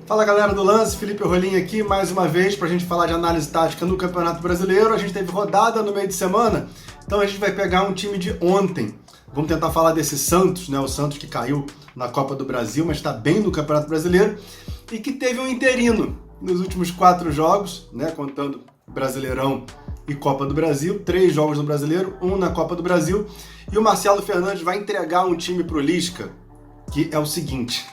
Fala galera do Lance, Felipe Rolim aqui mais uma vez para a gente falar de análise tática no Campeonato Brasileiro. A gente teve rodada no meio de semana, então a gente vai pegar um time de ontem. Vamos tentar falar desse Santos, né? O Santos que caiu na Copa do Brasil, mas está bem no Campeonato Brasileiro e que teve um interino nos últimos 4 jogos, né? Contando Brasileirão e Copa do Brasil, 3 jogos no Brasileiro, 1 na Copa do Brasil. E o Marcelo Fernandes vai entregar um time pro Lisca, que é o seguinte: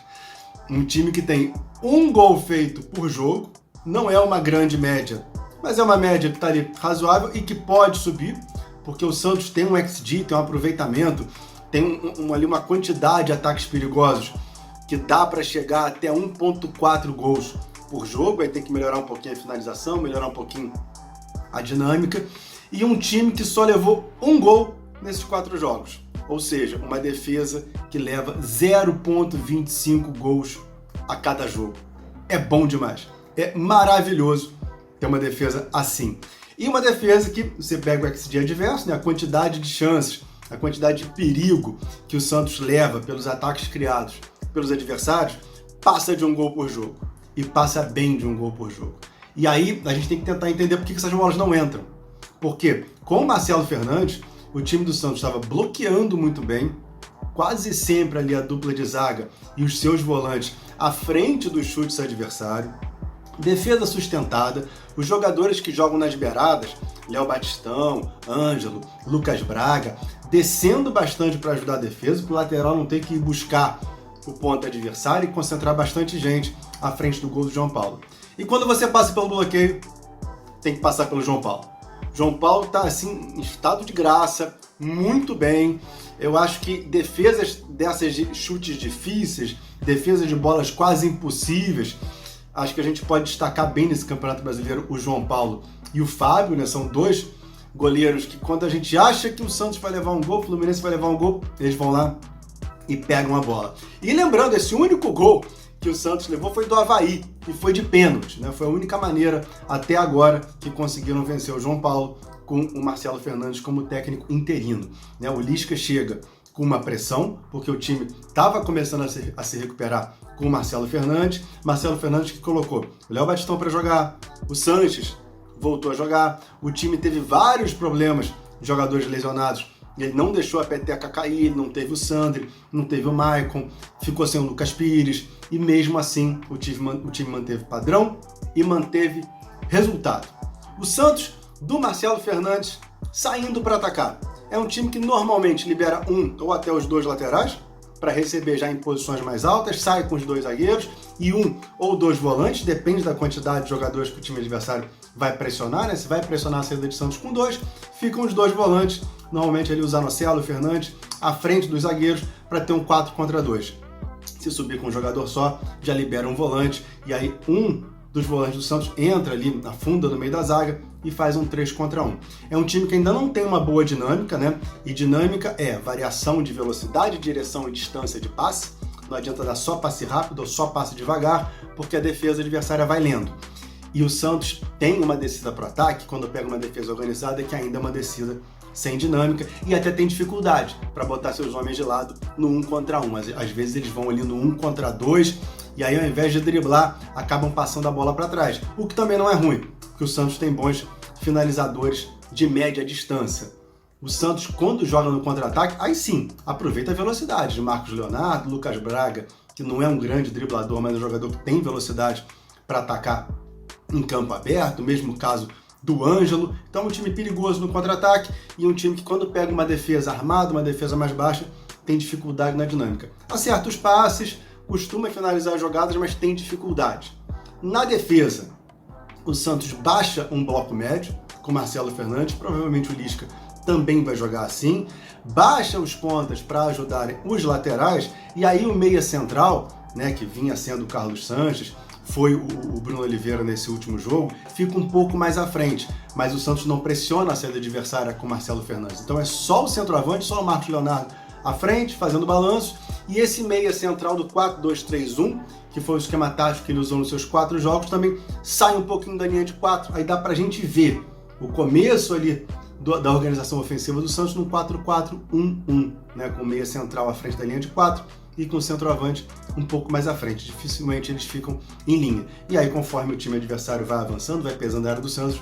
um time que tem um gol feito por jogo, não é uma grande média, mas é uma média que está ali razoável e que pode subir, porque o Santos tem um XG, tem um aproveitamento, tem ali uma quantidade de ataques perigosos que dá para chegar até 1.4 gols por jogo. Aí tem que melhorar um pouquinho a finalização, melhorar um pouquinho a dinâmica, e um time que só levou um gol nesses 4 jogos, ou seja, uma defesa que leva 0.25 gols a cada jogo. É bom demais, é maravilhoso ter uma defesa assim. E uma defesa que você pega o XG adverso, né, a quantidade de chances, a quantidade de perigo que o Santos leva pelos ataques criados pelos adversários, passa de um gol por jogo, e passa bem de um gol por jogo. E aí a gente tem que tentar entender por que essas bolas não entram. Porque com o Marcelo Fernandes, o time do Santos estava bloqueando muito bem, quase sempre ali a dupla de zaga e os seus volantes à frente dos chutes adversário, defesa sustentada, os jogadores que jogam nas beiradas, Léo Batistão, Ângelo, Lucas Braga, descendo bastante para ajudar a defesa, para o lateral não ter que ir buscar o ponto adversário e concentrar bastante gente à frente do gol do João Paulo. E quando você passa pelo bloqueio, tem que passar pelo João Paulo. João Paulo está assim, em estado de graça, muito bem. Eu acho que defesas dessas de chutes difíceis, defesas de bolas quase impossíveis, acho que a gente pode destacar bem nesse Campeonato Brasileiro o João Paulo e o Fábio, né? São 2 goleiros que, quando a gente acha que o Santos vai levar um gol, o Fluminense vai levar um gol, eles vão lá e pegam a bola. E lembrando, esse único gol que o Santos levou foi do Avaí, e foi de pênalti, né? Foi a única maneira até agora que conseguiram vencer o João Paulo com o Marcelo Fernandes como técnico interino, né? O Lisca chega com uma pressão, porque o time estava começando a se recuperar com o Marcelo Fernandes que colocou o Léo Batistão para jogar, o Sanches voltou a jogar, o time teve vários problemas de jogadores lesionados, ele não deixou a peteca cair, não teve o Sandri, não teve o Maicon, ficou sem o Lucas Pires, e mesmo assim o time manteve padrão e manteve resultado. O Santos, do Marcelo Fernandes, saindo para atacar. É um time que normalmente libera um ou até os 2 laterais para receber já em posições mais altas, sai com os 2 zagueiros e 1 ou 2 volantes, depende da quantidade de jogadores que o time adversário vai pressionar, né? Se vai pressionar a saída de Santos com 2, ficam os 2 volantes, normalmente ali o Zanocelo, o Fernandes, à frente dos zagueiros para ter um 4 contra 2. Se subir com um jogador só, já libera um volante, e aí um dos volantes do Santos entra ali na funda no meio da zaga e faz um 3 contra 1. É um time que ainda não tem uma boa dinâmica, né? E dinâmica é variação de velocidade, direção e distância de passe. Não adianta dar só passe rápido ou só passe devagar, porque a defesa adversária vai lendo. E o Santos tem uma descida para o ataque, quando pega uma defesa organizada, que ainda é uma descida sem dinâmica, e até tem dificuldade para botar seus homens de lado no 1 contra 1. Às vezes eles vão ali no 1 contra 2, e aí ao invés de driblar, acabam passando a bola para trás. O que também não é ruim, porque o Santos tem bons finalizadores de média distância. O Santos, quando joga no contra-ataque, aí sim, aproveita a velocidade de Marcos Leonardo, Lucas Braga, que não é um grande driblador, mas é um jogador que tem velocidade para atacar em campo aberto, o mesmo caso do Ângelo. Então é um time perigoso no contra-ataque e um time que, quando pega uma defesa armada, uma defesa mais baixa, tem dificuldade na dinâmica. Acerta os passes, costuma finalizar as jogadas, mas tem dificuldade. Na defesa, o Santos baixa um bloco médio com Marcelo Fernandes, provavelmente o Lisca também vai jogar assim, baixa os pontas para ajudarem os laterais, e aí o meia central, né, que vinha sendo o Carlos Sanches, foi o Bruno Oliveira nesse último jogo, fica um pouco mais à frente, mas o Santos não pressiona a saída adversária com o Marcelo Fernandes. Então é só o centroavante, só o Marcos Leonardo à frente, fazendo balanço, e esse meia central do 4-2-3-1, que foi o esquema tático que ele usou nos seus 4 jogos, também sai um pouquinho da linha de 4, aí dá pra gente ver o começo ali da organização ofensiva do Santos no 4-4-1-1, né, com meia central à frente da linha de 4 e com o centroavante um pouco mais à frente. Dificilmente eles ficam em linha. E aí, conforme o time adversário vai avançando, vai pesando a área do Santos,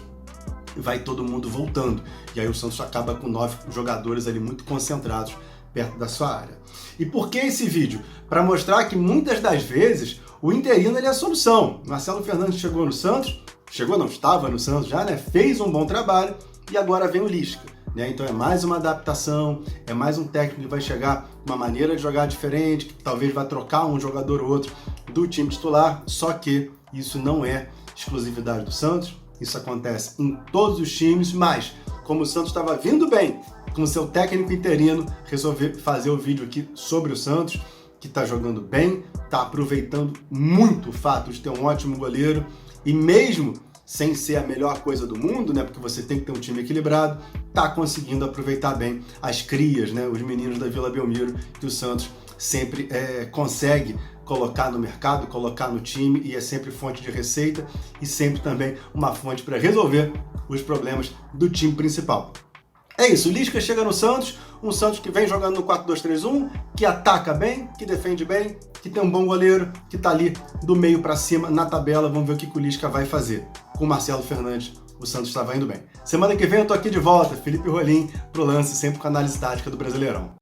vai todo mundo voltando. E aí o Santos acaba com 9 jogadores ali muito concentrados perto da sua área. E por que esse vídeo? Para mostrar que muitas das vezes o interino ele é a solução. Marcelo Fernandes chegou no Santos, estava no Santos já, né? Fez um bom trabalho e agora vem o Lisca. Né? Então é mais uma adaptação, é mais um técnico que vai chegar com uma maneira de jogar diferente, que talvez vai trocar um jogador ou outro do time titular, só que isso não é exclusividade do Santos, isso acontece em todos os times, mas como o Santos estava vindo bem com o seu técnico interino, resolvi fazer o vídeo aqui sobre o Santos, que está jogando bem, está aproveitando muito o fato de ter um ótimo goleiro e mesmo sem ser a melhor coisa do mundo, né, porque você tem que ter um time equilibrado, está conseguindo aproveitar bem as crias, né, os meninos da Vila Belmiro, que o Santos sempre consegue colocar no mercado, colocar no time e é sempre fonte de receita e sempre também uma fonte para resolver os problemas do time principal. É isso, o Lisca chega no Santos, um Santos que vem jogando no 4-2-3-1, que ataca bem, que defende bem, que tem um bom goleiro, que está ali do meio para cima na tabela. Vamos ver o que o Lisca vai fazer. Com o Marcelo Fernandes, o Santos estava indo bem. Semana que vem eu tô aqui de volta, Felipe Rolim, pro Lance, sempre com a análise tática do Brasileirão.